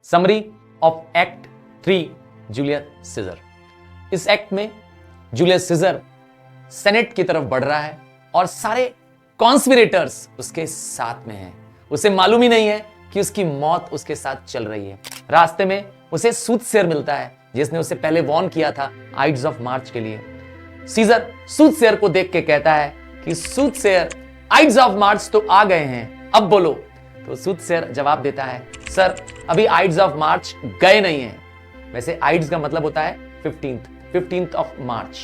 Summary of act 3 Julius scissor. इस act में Julius Caesar senate की तरफ बढ़ रहा है और सारे कॉन्स्पिरेटर्स उसके साथ में हैं। उसे मालूम ही नहीं है कि उसकी मौत उसके साथ चल रही है। रास्ते में उसे सूथसेयर मिलता है जिसने उसे पहले वॉर्न किया था आइड्स ऑफ मार्च के लिए। सीजर सूथसेयर को देख के कहता है कि सूथसेयर, आइड्स ऑफ मार्च तो आ गए हैं, अब बोलो। तो सूथसेयर जवाब देता है, सर अभी आइड्स ऑफ मार्च गए नहीं हैं। वैसे आइड्स का मतलब होता है 15th ऑफ मार्च।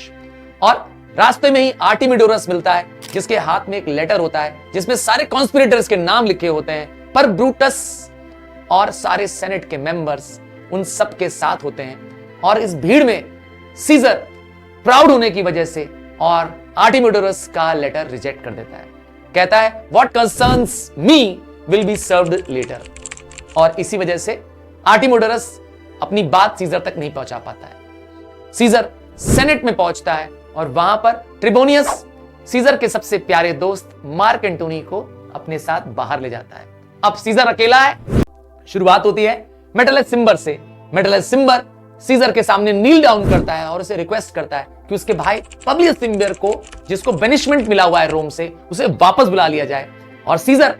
और रास्ते में ही आर्टिमिडोरस मिलता है जिसके हाथ में एक लेटर होता है जिसमें सारे कॉन्स्पिरेटर्स के नाम लिखे होते हैं, पर ब्रूटस और सारे सेनेट के मेंबर्स उन सब के साथ होते हैं। और इस भीड़ में सीजर प्राउड होने की वजह से और आर्टिमिडोरस का लेटर रिजेक्ट कर देता है। कहता है what concerns me will be served later. और इसी वजह से आर्टिमिडोरस अपनी बात सीजर तक नहीं पहुंचा पाता है। सीजर सेनेट में पहुंचता है और वहां पर ट्रिबोनियस सीजर के सबसे प्यारे दोस्त मार्क एंटोनी को अपने साथ बाहर ले जाता है। अब सीजर अकेला है। शुरुआत होती है मेटलस सिम्बर से। मेटलस सिम्बर सीजर के सामने नील डाउन करता है और उसे रिक्वेस्ट करता है कि उसके भाई पब्लियस सिम्बर को, जिसको बेनिशमेंट मिला हुआ है रोम से, उसे वापस बुला लिया जाए। और सीजर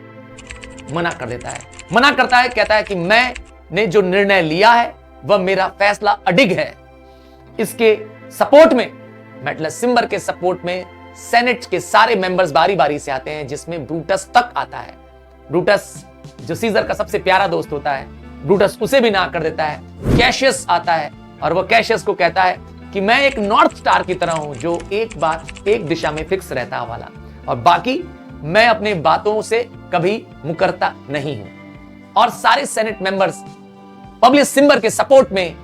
मना कर देता है, मना करता है, कहता है कि मैंने जो निर्णय लिया है वह मेरा फैसला अडिग है। इसके सपोर्ट में, मेटलस सिम्बर के सपोर्ट में सेनेट के सारे मेंबर्स बारी बारी से आते हैं, जिसमें ब्रूटस तक आता है। ब्रूटस जो सीजर का सबसे प्यारा दोस्त होता है, ब्रूटस उसे भी ना कर देता है। कैशियस आता है और वह कैशियस को कहता है कि मैं एक नॉर्थ स्टार की तरह हूं जो एक दिशा में फिक्स रहता वाला, और बाकी मैं अपने बातों से कभी मुकरता नहीं हूं। और सारे सेनेट मेंबर्स पब्लियस सिम्बर के सपोर्ट में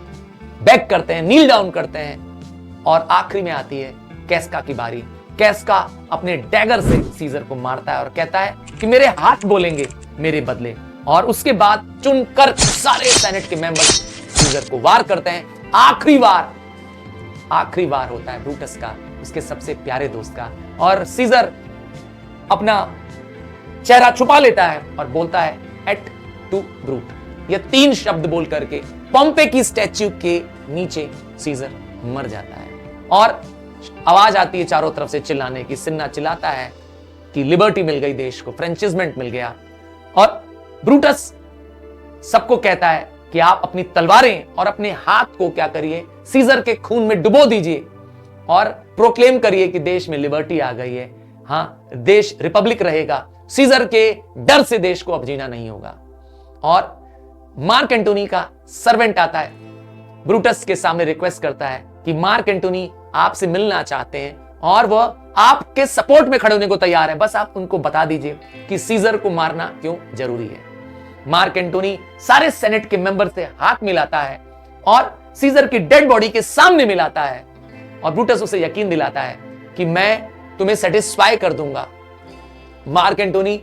बैक करते हैं, नील डाउन करते हैं। और आखिरी में आती है कैस्का की बारी। कैस्का अपने डैगर से सीजर को मारता है और कहता है कि मेरे हाथ बोलेंगे मेरे बदले। और उसके बाद चुनकर सारे सेनेट के मेंबर्स सीजर को वार करते हैं। आखिरी वार होता है ब्रूटस का, उसके सबसे प्यारे दोस्त का। और सीजर अपना चेहरा छुपा लेता है और बोलता है एट टू ब्रूट। ये 3 शब्द बोल करके पोम्पे की स्टैच्यू के नीचे सीजर मर जाता है। और आवाज आती है चारों तरफ से चिल्लाने की। सिन्ना चिल्लाता है कि लिबर्टी मिल गई देश को, फ्रेंचिजमेंट मिल गया। और ब्रूटस सबको कहता है कि आप अपनी तलवारें और अपने हाथ को क्या करिए, सीजर के खून में डुबो दीजिए और प्रोक्लेम करिए कि देश में लिबर्टी आ गई है। हां, देश रिपब्लिक रहेगा। सीजर के डर से देश को अब जीना नहीं होगा। और मार्क एंटोनी का सर्वेंट आता है, ब्रूटस के सामने रिक्वेस्ट करता है कि मार्क एंटोनी आपसे मिलना चाहते हैं और वह आपके सपोर्ट में खड़े होने को तैयार है, बस आप उनको बता दीजिए कि सीजर को मारना क्यों जरूरी है। मार्क एंटोनी सारे सेनेट के मेंबर से हाथ मिलाता है और सीजर की डेड बॉडी के सामने मिलाता है। और ब्रूटस उसे यकीन दिलाता है कि मैं तुम्हें सेटिस्फाई कर दूंगा। मार्क एंटोनी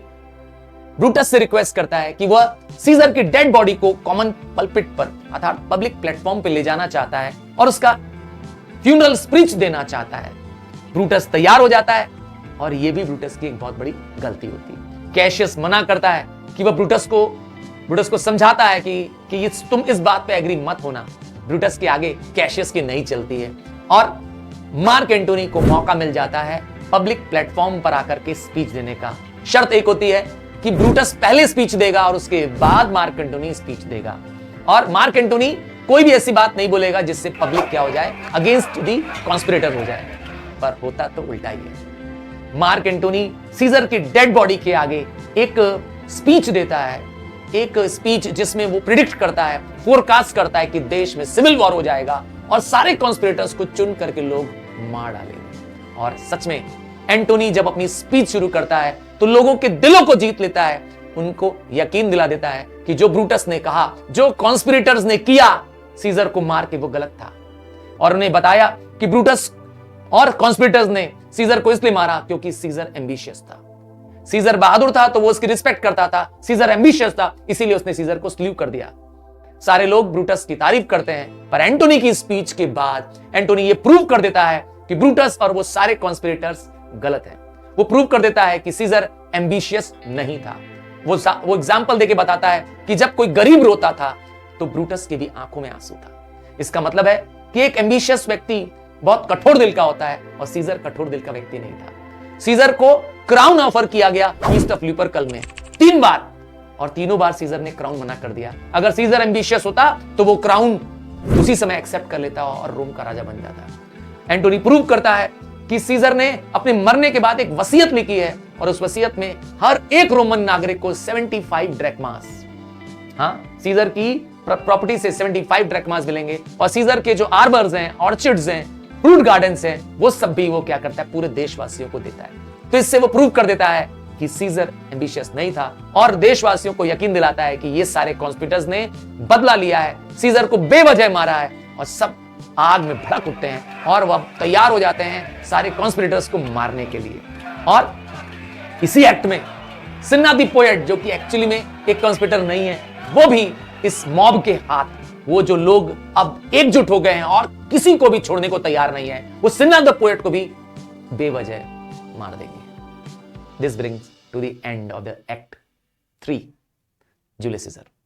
ब्रूटस से रिक्वेस्ट करता है कि वह सीजर की डेड बॉडी को कॉमन पल्पिट पर, अर्थात पब्लिक प्लेटफॉर्म पर ले जाना चाहता है और उसका फ्यूनरल स्पीच देना चाहता है। ब्रूटस तैयार हो जाता है और यह भी ब्रूटस की एक बहुत बड़ी गलती होती है। कैशियस मना करता है कि वह ब्रूटस को समझाता है कि तुम इस बात पे एग्री मत होना। ब्रूटस के आगे कैशियस की नहीं चलती है और मार्क एंटोनी को मौका मिल जाता है पब्लिक प्लेटफॉर्म पर आकर के स्पीच देने का। शर्त एक होती है कि ब्रूटस पहले स्पीच देगा और उसके बाद मार्क एंटोनी स्पीच देगा। और मार्क एंटोनी कोई भी ऐसी बात नहीं बोलेगा जिससे पब्लिक क्या हो जाए, अगेंस्ट दी कॉन्स्पिरेटर हो जाए। पर होता तो उल्टा ही है। मार्क एंटोनी सीजर की डेड बॉडी के आगे एक स्पीच देता है, एक स्पीच जिसमें वो प्रिडिक्ट करता है, फोरकास्ट करता है कि देश में सिविल वॉर हो जाएगा और सारे कॉन्स्पिरेटर्स को चुन करके लोग मार डालेंगे। और सच में एंटोनी जब अपनी स्पीच शुरू करता है तो लोगों के दिलों को जीत लेता है, उनको यकीन दिला देता है कि जो ब्रूटस ने कहा, जो कॉन्स्पिरेटर्स ने किया सीजर को मार के, वो गलत था। और उन्हें बताया कि ब्रूटस और कॉन्स्पिरेटर्स ने सीजर को इसलिए मारा क्योंकि सीजर एम्बिशियस था। सीजर बहादुर था तो वो उसकी रिस्पेक्ट करता था, सीजर एम्बिशियस था इसीलिए उसने सीजर को स्ल्यू कर दिया। सारे लोग ब्रूटस की तारीफ करते हैं, पर एंटोनी की स्पीच के बाद एंटोनी ये प्रूव कर देता है कि ब्रूटस और वो सारे कॉन्स्पिरेटर्स गलत हैं। वो प्रूव कर देता है कि सीजर एम्बिशियस नहीं था। वो एग्जाम्पल देके बताता है कि जब कोई गरीब रोता था तो ब्रूटस की भी आंखों में आंसू था। इसका मतलब है कि एक एम्बिशियस व्यक्ति बहुत कठोर दिल का होता है और सीजर कठोर दिल का व्यक्ति नहीं था। सीजर को क्राउन ऑफर किया गया ईस्ट ऑफ ल्यूपरकल में 3 बार, और तीनों बार सीजर ने क्राउन मना कर दिया। अगर सीजर एम्बिशियस होता तो वो क्राउन उसी समय एक्सेप्ट कर लेता और रोम का राजा बन जाता। एंटोनी प्रूव करता है कि सीजर ने अपने मरने के बाद एक वसीयत लिखी है और उस वसीयत में हर एक रोमन नागरिक को 75 ड्रैकमास, सीजर की प्रॉपर्टी से 75 ड्रैकमास मिलेंगे, और सीजर के जो आर्बर्स हैं, ऑर्चिड्स हैं, फ्रूट गार्डन्स हैं, वो सब भी वो क्या करता है, पूरे देशवासियों को देता है। तो इससे वो प्रूव कर देता है कि सीजर एम्बिशियस नहीं था और देशवासियों को यकीन दिलाता है कि ये सारे कॉन्स्पिरेटर्स ने बदला लिया है, सीजर को बेवजह मारा है, और सब आग में भड़क उठते हैं और वह तैयार हो जाते हैं सारे कॉन्स्पिरेटर्स को मारने के लिए। और इसी एक्ट में सिन्ना द पोएट, जो कि एक्चुअली में एक कॉन्स्पिरेटर नहीं है, वो भी इस मॉब के हाथ, वो जो लोग अब एकजुट हो गए हैं और किसी को भी छोड़ने को तैयार नहीं है, वो सिन्ना द पोएट को भी बेवजह मार देंगे। This brings to the end of the act 3, Julius scissor.